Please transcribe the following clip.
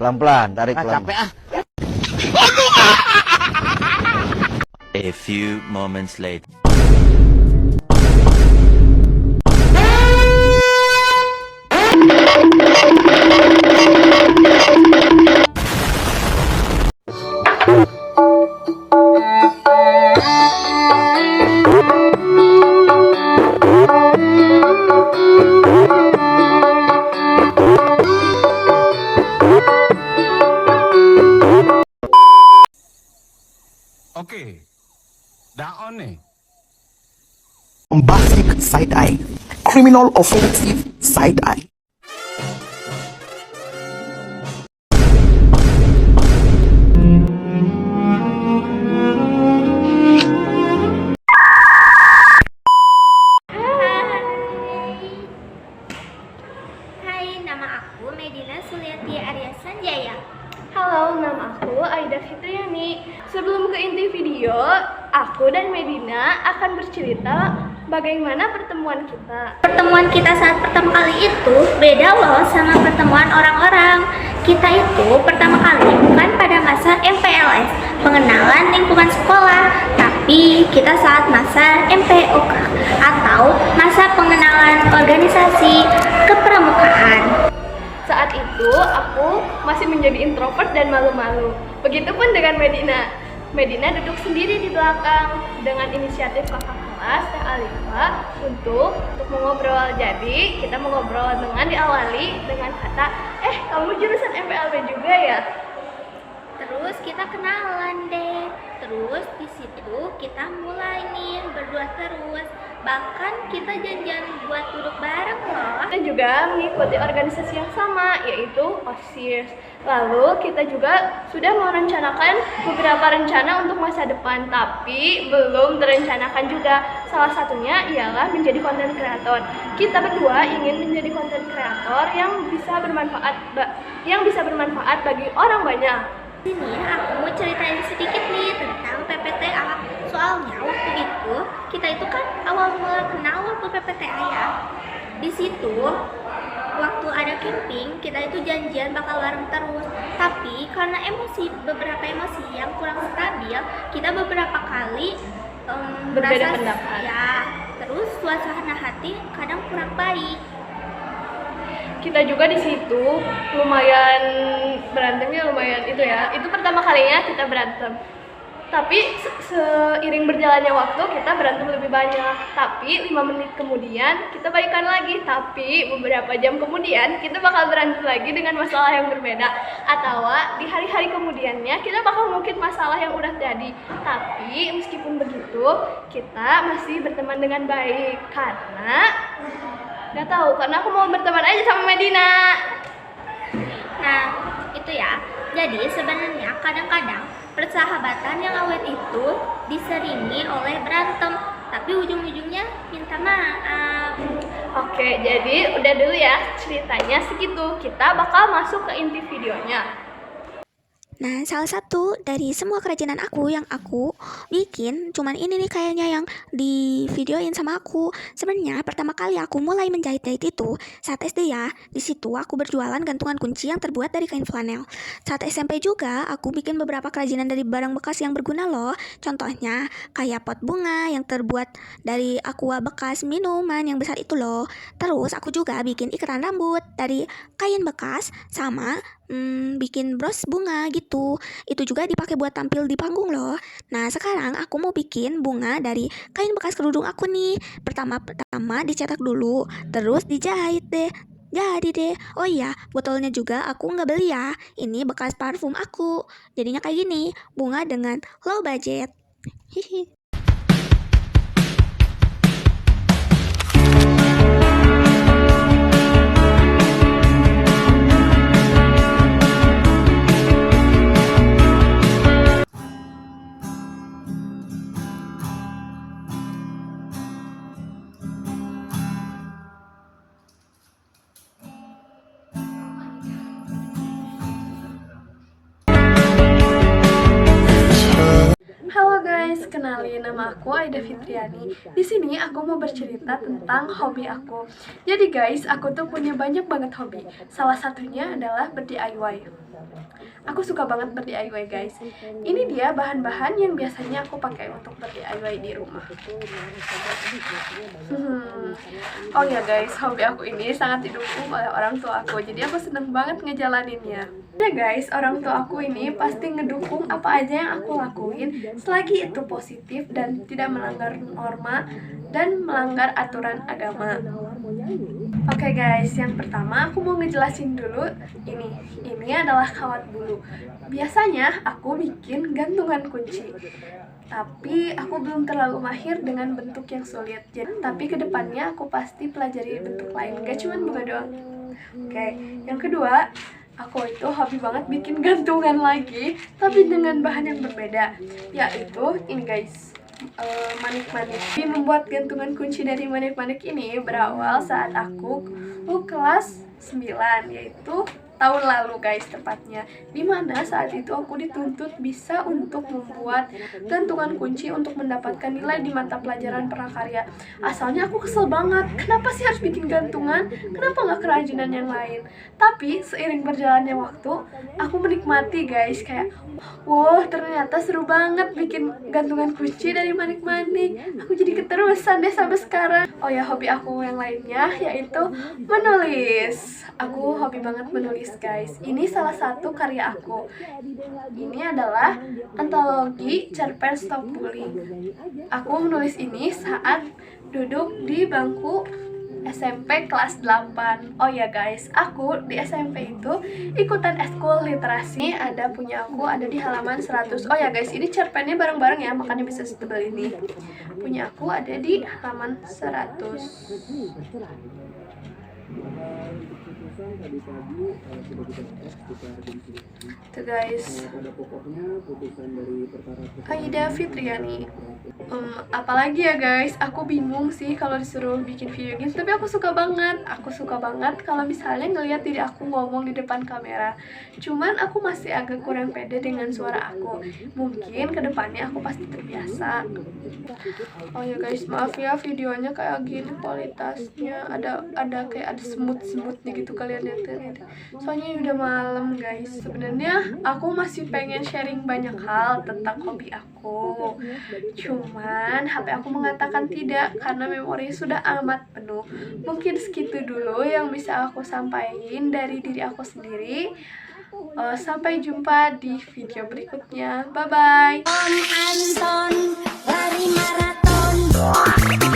Pelan-pelan, tarik pelan. Capek ah. A few moments later. Oke, daon nih. Bombastic side-eye, criminal offensive side-eye. Hai, nama aku Medina Suliati Arya Sanjaya. Halo, nama aku Aida Fitriani. Sebelum ke inti video, aku dan Medina akan bercerita bagaimana pertemuan kita. Pertemuan kita saat pertama kali itu beda loh sama pertemuan orang-orang. Kita itu pertama kali bukan pada masa MPLS, pengenalan lingkungan sekolah, tapi kita saat masa MPOK atau masa pengenalan organisasi kepramukaan. Saat itu aku masih menjadi introvert dan malu-malu. Begitupun dengan Medina. Medina duduk sendiri di belakang dengan inisiatif kakak kelas Teh Alifa untuk mengobrol. Jadi kita mengobrol dengan diawali dengan kata, kamu jurusan MPLB juga ya? Terus kita kenalan deh. Terus di situ kita mulai nih berdua terus. Bahkan kita janjian buat duduk bareng loh. Kita juga mengikuti organisasi yang sama, yaitu OSIS. Lalu kita juga sudah merencanakan beberapa rencana untuk masa depan, tapi belum terencanakan juga. Salah satunya ialah menjadi konten kreator. Kita berdua ingin menjadi konten kreator yang bisa bermanfaat bagi orang banyak. Sini aku mau ceritain sedikit nih tentang PPTA. Soalnya waktu itu kita itu kan awal mula kenal waktu PPTA ya. Di situ waktu ada camping kita itu janjian bakal bareng terus. Tapi karena beberapa emosi yang kurang stabil, kita beberapa kali Berbeda pendapat. Ya, terus suasana hati kadang kurang baik. Kita juga di situ lumayan berantemnya lumayan itu ya. Itu pertama kalinya kita berantem. Tapi seiring berjalannya waktu kita berantem lebih banyak. Tapi 5 menit kemudian kita baikan lagi. Tapi beberapa jam kemudian kita bakal berantem lagi dengan masalah yang berbeda. Atau di hari-hari kemudiannya kita bakal ngungkit masalah yang udah jadi. Tapi meskipun begitu kita masih berteman dengan baik. Karena aku mau berteman aja sama Medina. Nah, itu ya. Jadi sebenarnya kadang-kadang persahabatan yang awet itu diseringi oleh berantem, tapi ujung-ujungnya minta maaf. Oke, jadi udah dulu ya ceritanya segitu. Kita bakal masuk ke inti videonya. Nah, salah satu dari semua kerajinan aku yang aku bikin, cuman ini nih kayaknya yang di videoin sama aku. Sebenarnya pertama kali aku mulai menjahit-jahit itu saat SD ya. Di situ aku berjualan gantungan kunci yang terbuat dari kain flanel. Saat SMP juga aku bikin beberapa kerajinan dari barang bekas yang berguna loh. Contohnya kayak pot bunga yang terbuat dari aqua bekas minuman yang besar itu loh. Terus aku juga bikin ikatan rambut dari kain bekas sama bikin bros bunga gitu. Itu juga dipakai buat tampil di panggung loh. Nah, sekarang aku mau bikin bunga dari kain bekas kerudung aku nih. Pertama dicetak dulu, terus dijahit deh. Jadi deh. Oh iya, botolnya juga aku nggak beli ya. Ini bekas parfum aku. Jadinya kayak gini, bunga dengan low budget. Hihi. kenalin, nama aku Aida Fitriani. Di sini aku mau bercerita tentang hobi aku. Jadi guys, aku tuh punya banyak banget hobi. Salah satunya adalah ber-DIY. Aku suka banget ber-DIY guys. Ini dia bahan-bahan yang biasanya aku pakai untuk ber-DIY di rumah. Oh ya guys, hobi aku ini sangat didukung oleh orang tua aku. Jadi aku seneng banget ngejalaninnya. Ya guys, orang tua aku ini pasti ngedukung apa aja yang aku lakuin selagi itu positif dan tidak melanggar norma dan melanggar aturan agama. Oke guys, yang pertama aku mau ngejelasin dulu ini. Ini adalah kawat bulu. Biasanya aku bikin gantungan kunci. Tapi aku belum terlalu mahir dengan bentuk yang sulit. Tapi kedepannya aku pasti pelajari bentuk lain, gak cuma bunga doang. Oke, yang kedua, aku itu hobi banget bikin gantungan lagi, tapi dengan bahan yang berbeda. Yaitu ini guys, manik-manik. Membuat gantungan kunci dari manik-manik ini berawal saat aku kelas 9, yaitu tahun lalu guys tepatnya, dimana saat itu aku dituntut bisa untuk membuat gantungan kunci untuk mendapatkan nilai di mata pelajaran prakarya. Asalnya aku kesel banget, kenapa sih harus bikin gantungan, kenapa nggak kerajinan yang lain. Tapi seiring berjalannya waktu, aku menikmati guys, kayak wow ternyata seru banget bikin gantungan kunci dari manik-manik. Aku jadi keterusan deh sampai sekarang. Oh ya, hobi aku yang lainnya yaitu menulis. Aku hobi banget menulis guys. Ini salah satu karya aku. Ini adalah antologi cerpen Stop Bullying. Aku menulis ini saat duduk di bangku SMP kelas 8. Oh ya guys, aku di SMP itu ikutan eskul literasi. Ada punya aku, ada di halaman 100. Oh ya guys, ini cerpennya bareng-bareng ya, makanya bisa setebal ini. Punya aku ada di halaman 100. Itu guys, Aida Fitriani. Apalagi ya guys, aku bingung sih kalau disuruh bikin video gitu, tapi aku suka banget kalau misalnya ngelihat diri aku ngomong di depan kamera. Cuman aku masih agak kurang pede dengan suara aku. Mungkin kedepannya aku pasti terbiasa. Oh ya guys, maaf ya videonya kayak gini kualitasnya, ada kayak ada semut-semutnya gitu, kalian lihat ini. Soalnya ini udah malam guys. Sebenarnya aku masih pengen sharing banyak hal tentang hobi aku. Cuman HP aku mengatakan tidak karena memori sudah amat penuh. Mungkin segitu dulu yang bisa aku sampaikan dari diri aku sendiri. Sampai jumpa di video berikutnya. Bye bye.